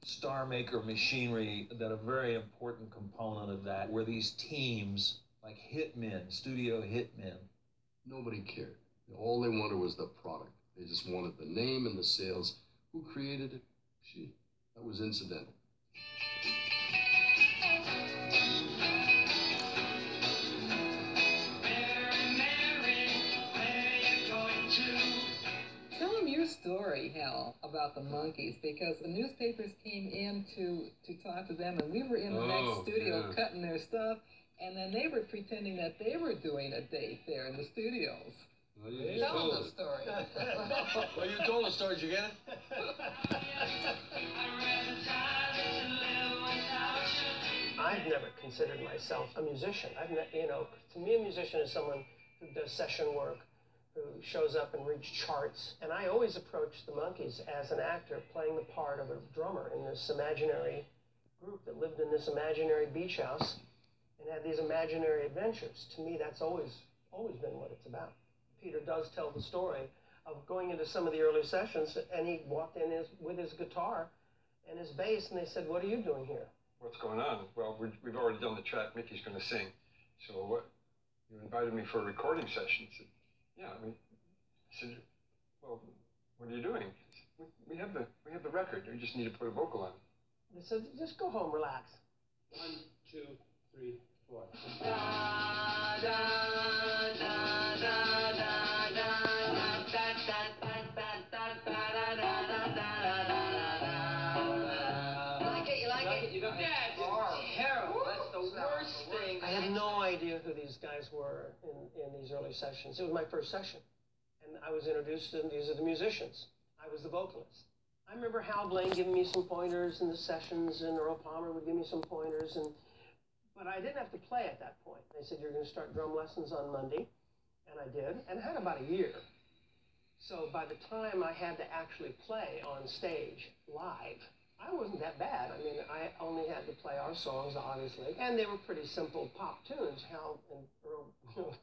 star maker machinery, that a very important component of that were these teams, like hitmen, studio hitmen. Nobody cared. All they wanted was the product. They just wanted the name and the sales. Who created it? She. That was incidental. Tell them your story, Hal, about the Monkees, because the newspapers came in to talk to them, and we were in the next studio cutting their stuff, and then they were pretending that they were doing a date there in the studios. Well, you Tell them the story. Well, you told the story. Did you get it? I've never considered myself a musician. To me, a musician is someone who does session work, who shows up and reads charts. And I always approached the Monkees as an actor playing the part of a drummer in this imaginary group that lived in this imaginary beach house and had these imaginary adventures. To me, that's always been what it's about. Peter does tell the story of going into some of the early sessions, and he walked in with his guitar and his bass, and they said, "What are you doing here?" What's going on? Well, we've already done the track. Mickey's going to sing. So what? You invited me for a recording session. I said, yeah. I said, well, what are you doing? Said, we have the record. We just need to put a vocal on it. They said, just go home, relax. 1, 2, 3, 4. I had no idea who these guys were in these early sessions. It was my first session. And I was introduced to them. These are the musicians. I was the vocalist. I remember Hal Blaine giving me some pointers in the sessions, and Earl Palmer would give me some pointers. But I didn't have to play at that point. They said, you're going to start drum lessons on Monday. And I did. And I had about a year. So by the time I had to actually play on stage live, I wasn't that bad. I mean, I only had to play our songs, obviously, and they were pretty simple pop tunes. Hal and Earl,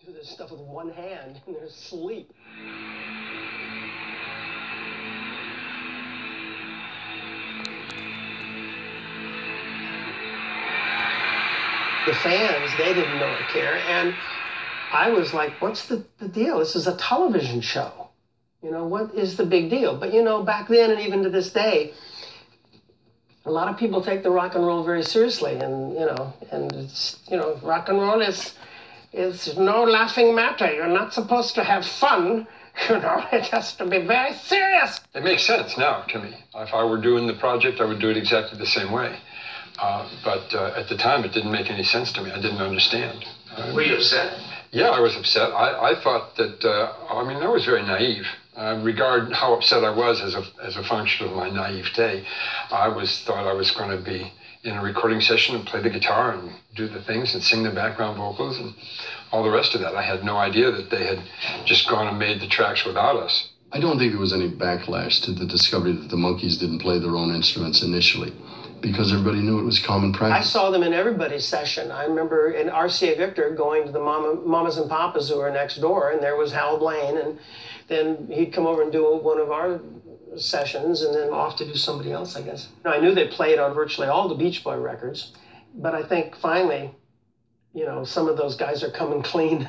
do this stuff with one hand in their sleep. The fans, they didn't know or care, and I was like, what's the deal? This is a television show. What is the big deal? But, back then and even to this day, a lot of people take the rock and roll very seriously, and it's, rock and roll is no laughing matter. You're not supposed to have fun. It has to be very serious. It makes sense now to me. If I were doing the project, I would do it exactly the same way. But at the time, it didn't make any sense to me. I didn't understand. Were you upset? Yeah, I was upset. I thought that, I was very naive. Regard how upset I was as a function of my naivete. I thought I was going to be in a recording session and play the guitar and do the things and sing the background vocals and all the rest of that. I had no idea that they had just gone and made the tracks without us. I don't think there was any backlash to the discovery that the Monkees didn't play their own instruments initially, because everybody knew it was common practice. I saw them in everybody's session. I remember in RCA Victor going to the Mamas and Papas who were next door, and there was Hal Blaine, and then he'd come over and do one of our sessions, and then off to do somebody else, I guess. I knew they played on virtually all the Beach Boy records, but I think finally, some of those guys are coming clean.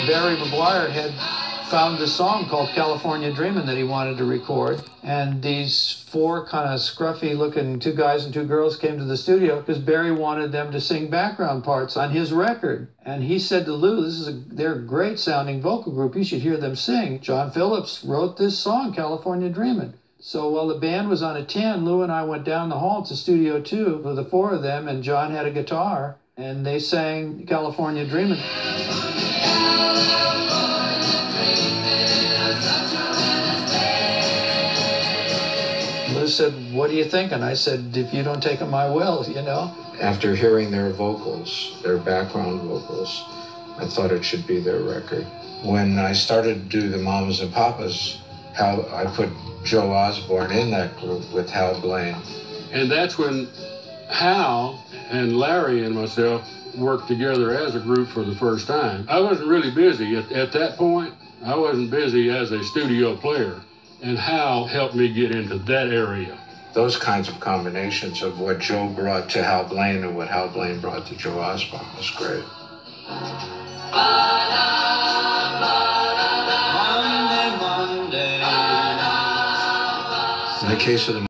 Barry McGuire had found a song called California Dreamin' that he wanted to record, and these four kind of scruffy looking two guys and two girls came to the studio because Barry wanted them to sing background parts on his record. And he said to Lou, they're a great sounding vocal group, you should hear them sing. John Phillips wrote this song, California Dreamin'. So while the band was on a 10, Lou and I went down the hall to Studio 2 with the four of them, and John had a guitar, and they sang California Dreamin'. Lou said, what do you think? And I said, if you don't take them, I will, After hearing their vocals, their background vocals, I thought it should be their record. When I started to do the Mamas and Papas, I put Joe Osborne in that group with Hal Blaine. And that's when Hal and Larry and myself worked together as a group for the first time. I wasn't really busy at that point. I wasn't busy as a studio player, and Hal helped me get into that area. Those kinds of combinations of what Joe brought to Hal Blaine and what Hal Blaine brought to Joe Osborne was great. In the case of the